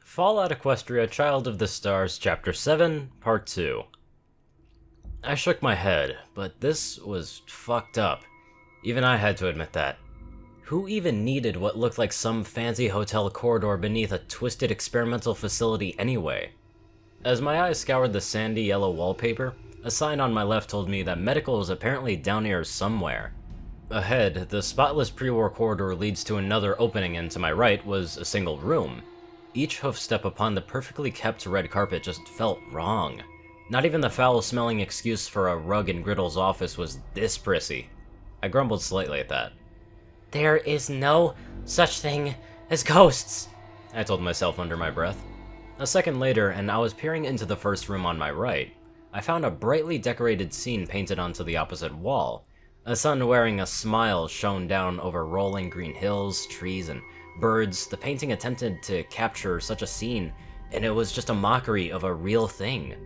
Fallout Equestria Child of the Stars Chapter 7, Part 2. I shook my head, but this was fucked up. Even I had to admit that. Who even needed what looked like some fancy hotel corridor beneath a twisted experimental facility anyway? As my eyes scoured the sandy yellow wallpaper, a sign on my left told me that medical is apparently down here somewhere. Ahead, the spotless pre-war corridor leads to another opening, and to my right was a single room. Each hoofstep upon the perfectly kept red carpet just felt wrong. Not even the foul-smelling excuse for a rug in Griddle's office was this prissy. I grumbled slightly at that. There is no such thing as ghosts, I told myself under my breath. A second later, and I was peering into the first room on my right. I found a brightly decorated scene painted onto the opposite wall. A sun wearing a smile shone down over rolling green hills, trees, and birds. The painting attempted to capture such a scene, and it was just a mockery of a real thing.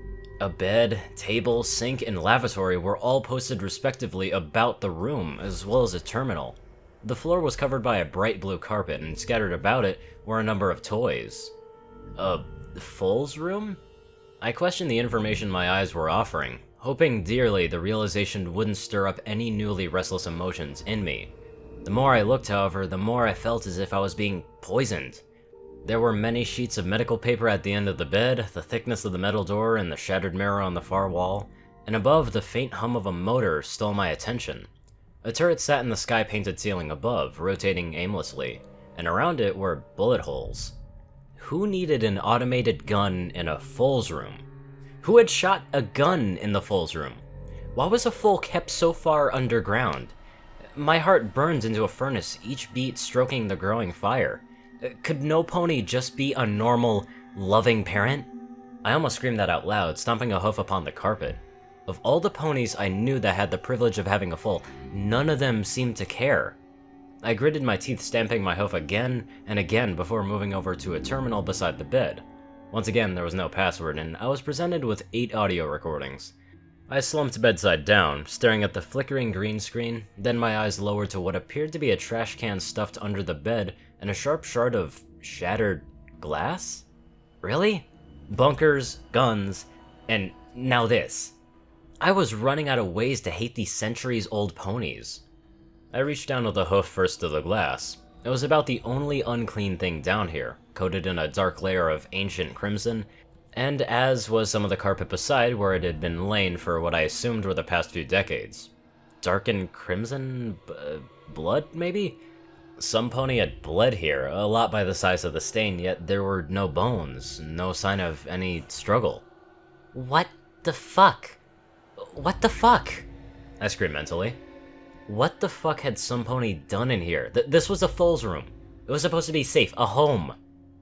A bed, table, sink, and lavatory were all posted respectively about the room, as well as a terminal. The floor was covered by a bright blue carpet, and scattered about it were a number of toys. A fool's room? I questioned the information my eyes were offering, hoping dearly the realization wouldn't stir up any newly restless emotions in me. The more I looked, however, the more I felt as if I was being poisoned. There were many sheets of medical paper at the end of the bed, the thickness of the metal door, and the shattered mirror on the far wall, and above, the faint hum of a motor stole my attention. A turret sat in the sky-painted ceiling above, rotating aimlessly, and around it were bullet holes. Who needed an automated gun in a fool's room? Who had shot a gun in the fool's room? Why was a fool kept so far underground? My heart burned into a furnace, each beat stroking the growing fire. Could XenoPony just be a normal, loving parent? I almost screamed that out loud, stomping a hoof upon the carpet. Of all the ponies I knew that had the privilege of having a foal, none of them seemed to care. I gritted my teeth, stamping my hoof again and again before moving over to a terminal beside the bed. Once again, there was no password, and I was presented with 8 audio recordings. I slumped bedside down, staring at the flickering green screen, then my eyes lowered to what appeared to be a trash can stuffed under the bed and a sharp shard of shattered glass? Really? Bunkers, guns, and now this. I was running out of ways to hate these centuries-old ponies. I reached down with a hoof first to the glass. It was about the only unclean thing down here, coated in a dark layer of ancient crimson, and as was some of the carpet beside where it had been lain for what I assumed were the past few decades. Darkened crimson? Blood, maybe? Some pony had bled here, a lot by the size of the stain, yet there were no bones, no sign of any struggle. What the fuck? What the fuck? I screamed mentally. What the fuck had some pony done in here? This was a fool's room. It was supposed to be safe, a home.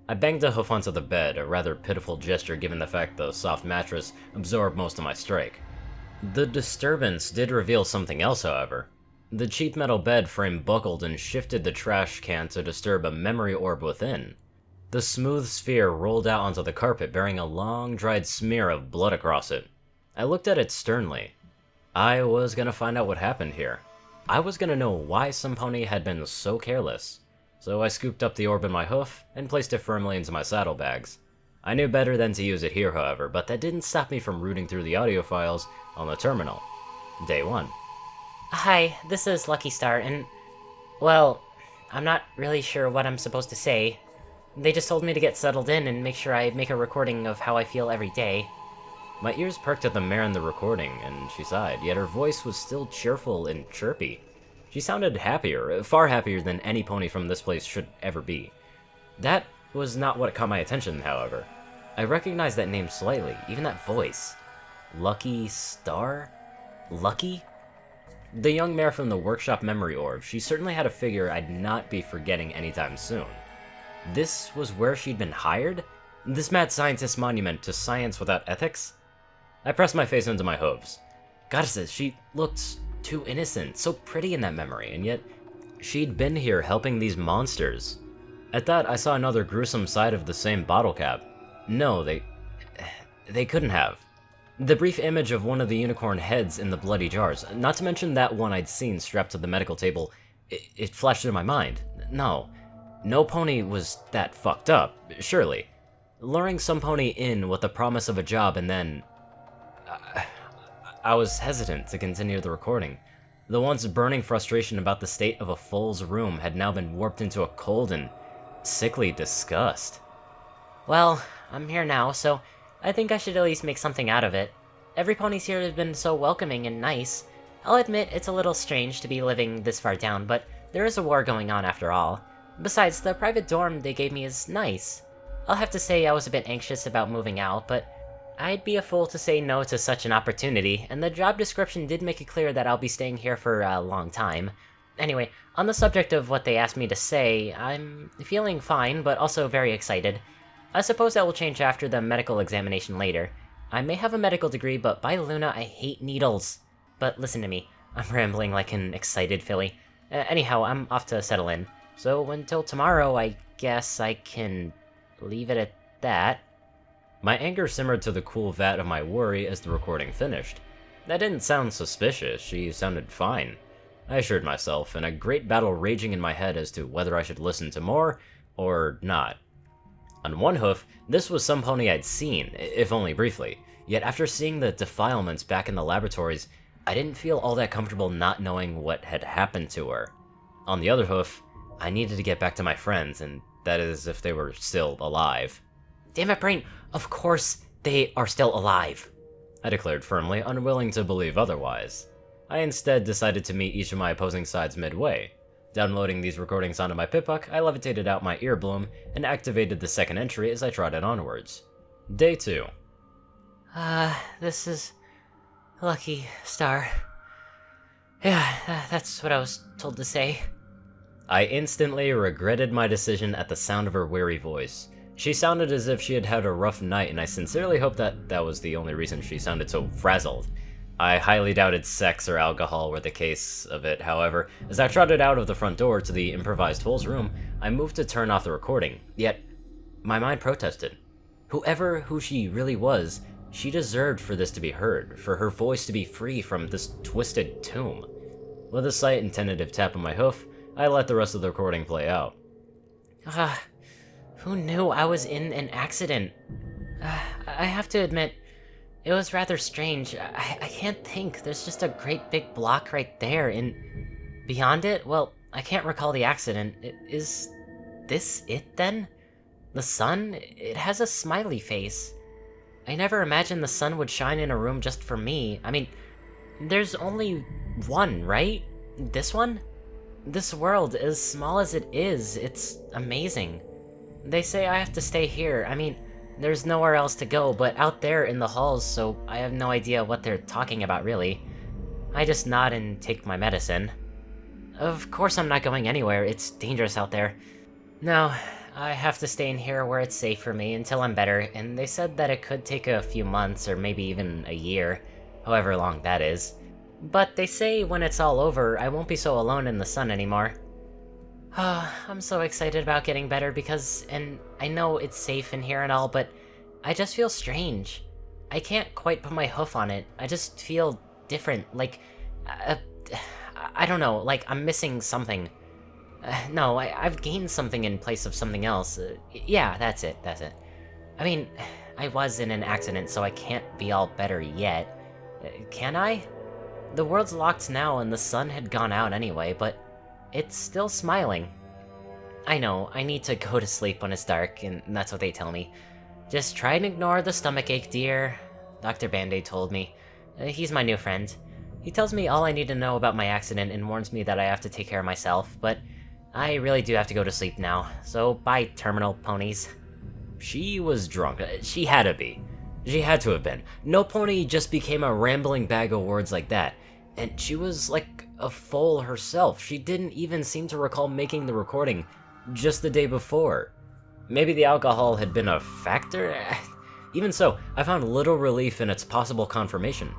I banged a hoof onto the bed, a rather pitiful gesture given the fact the soft mattress absorbed most of my strike. The disturbance did reveal something else, however. The cheap metal bed frame buckled and shifted the trash can to disturb a memory orb within. The smooth sphere rolled out onto the carpet, bearing a long, dried smear of blood across it. I looked at it sternly. I was gonna find out what happened here. I was gonna know why some pony had been so careless. So I scooped up the orb in my hoof and placed it firmly into my saddlebags. I knew better than to use it here, however, but that didn't stop me from rooting through the audio files on the terminal. Day 1. Hi, this is Lucky Star, and, well, I'm not really sure what I'm supposed to say. They just told me to get settled in and make sure I make a recording of how I feel every day. My ears perked at the mare in the recording, and she sighed, yet her voice was still cheerful and chirpy. She sounded happier, far happier than any pony from this place should ever be. That was not what caught my attention, however. I recognized that name slightly, even that voice. Lucky Star? Lucky? The young mare from the workshop memory orb, she certainly had a figure I'd not be forgetting anytime soon. This was where she'd been hired? This mad scientist monument to science without ethics? I pressed my face into my hooves. Goddesses, she looked too innocent, so pretty in that memory, and yet she'd been here helping these monsters. At that, I saw another gruesome side of the same bottle cap. No, they couldn't have. The brief image of one of the unicorn heads in the bloody jars, not to mention that one I'd seen strapped to the medical table, it flashed through my mind. No pony was that fucked up, surely. luring XenoPony in with the promise of a job, and then... I was hesitant to continue the recording. The once burning frustration about the state of a fool's room had now been warped into a cold and sickly disgust. Well, I'm here now, so I think I should at least make something out of it. Every ponies here has been so welcoming and nice. I'll admit it's a little strange to be living this far down, but there is a war going on after all. Besides, the private dorm they gave me is nice. I'll have to say I was a bit anxious about moving out, but I'd be a fool to say no to such an opportunity, and the job description did make it clear that I'll be staying here for a long time. Anyway, on the subject of what they asked me to say, I'm feeling fine, but also very excited. I suppose that will change after the medical examination later. I may have a medical degree, but by Luna, I hate needles. But listen to me, I'm rambling like an excited filly. Anyhow, I'm off to settle in. So until tomorrow, I guess I can leave it at that. My anger simmered to the cool vat of my worry as the recording finished. That didn't sound suspicious, she sounded fine. I assured myself, in a great battle raging in my head as to whether I should listen to more, or not. On one hoof, this was some pony I'd seen, if only briefly, yet after seeing the defilements back in the laboratories, I didn't feel all that comfortable not knowing what had happened to her. On the other hoof, I needed to get back to my friends, and that is if they were still alive. Damn it, Brain, of course they are still alive, I declared firmly, unwilling to believe otherwise. I instead decided to meet each of my opposing sides midway. Downloading these recordings onto my Pip-Puck, I levitated out my ear bloom and activated the second entry as I trotted onwards. Day 2. This is Lucky Star. Yeah, that's what I was told to say. I instantly regretted my decision at the sound of her weary voice. She sounded as if she had had a rough night, and I sincerely hope that was the only reason she sounded so frazzled. I highly doubted sex or alcohol were the case of it, however. As I trotted out of the front door to the improvised fool's room, I moved to turn off the recording, yet my mind protested. Who she really was, she deserved for this to be heard, for her voice to be free from this twisted tomb. With a slight and tentative tap on my hoof, I let the rest of the recording play out. Who knew I was in an accident? I have to admit, it was rather strange. I can't think. There's just a great big block right there, and beyond it, well, I can't recall the accident. Is this it, then? The sun? It has a smiley face. I never imagined the sun would shine in a room just for me. I mean, there's only one, right? This one? This world, as small as it is, it's amazing. They say I have to stay here. I mean, there's nowhere else to go but out there in the halls, so I have no idea what they're talking about, really. I just nod and take my medicine. Of course I'm not going anywhere. It's dangerous out there. No, I have to stay in here where it's safe for me until I'm better, and they said that it could take a few months or maybe even a year, however long that is. But they say when it's all over, I won't be so alone in the sun anymore. I'm so excited about getting better and I know it's safe in here and all, but I just feel strange. I can't quite put my hoof on it. I just feel different, like, I don't know, like I'm missing something. No, I've gained something in place of something else. Yeah, that's it. I mean, I was in an accident, so I can't be all better yet. Can I? The world's locked now and the sun had gone out anyway, but it's still smiling. I know, I need to go to sleep when it's dark, and that's what they tell me. Just try and ignore the stomachache, dear. Dr. Band-Aid told me. He's my new friend. He tells me all I need to know about my accident and warns me that I have to take care of myself, but I really do have to go to sleep now, so bye, terminal ponies. She was drunk. She had to be. She had to have been. No pony just became a rambling bag of words like that. And she was like a foal herself. She didn't even seem to recall making the recording just the day before. Maybe the alcohol had been a factor? Even so, I found little relief in its possible confirmation.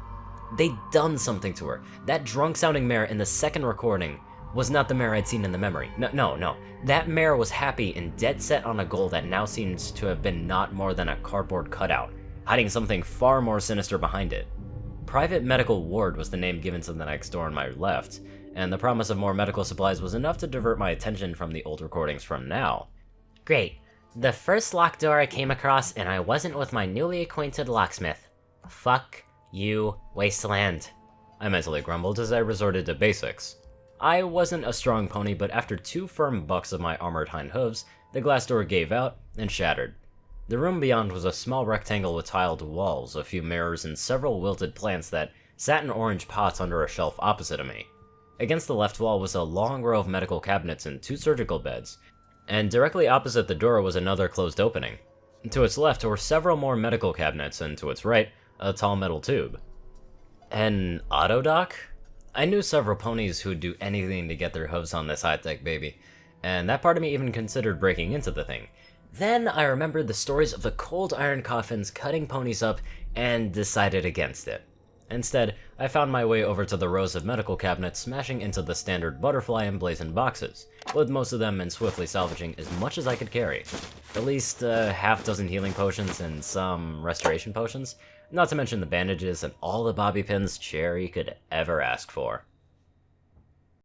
They'd done something to her. That drunk-sounding mare in the second recording was not the mare I'd seen in the memory. No. That mare was happy and dead set on a goal that now seems to have been not more than a cardboard cutout, hiding something far more sinister behind it. Private Medical Ward was the name given to the next door on my left, and the promise of more medical supplies was enough to divert my attention from the old recordings from now. Great. The first locked door I came across, and I wasn't with my newly acquainted locksmith. Fuck you, Wasteland. I mentally grumbled as I resorted to basics. I wasn't a strong pony, but after 2 firm bucks of my armored hind hooves, the glass door gave out and shattered. The room beyond was a small rectangle with tiled walls, a few mirrors, and several wilted plants that sat in orange pots under a shelf opposite of me. Against the left wall was a long row of medical cabinets and 2 surgical beds, and directly opposite the door was another closed opening. To its left were several more medical cabinets, and to its right, a tall metal tube. An autodoc? I knew several ponies who'd do anything to get their hooves on this high-tech baby, and that part of me even considered breaking into the thing. Then I remembered the stories of the cold iron coffins cutting ponies up and decided against it. Instead, I found my way over to the rows of medical cabinets, smashing into the standard butterfly emblazoned boxes, with most of them and swiftly salvaging as much as I could carry. At least a half-dozen healing potions and some restoration potions, not to mention the bandages and all the bobby pins Cherry could ever ask for.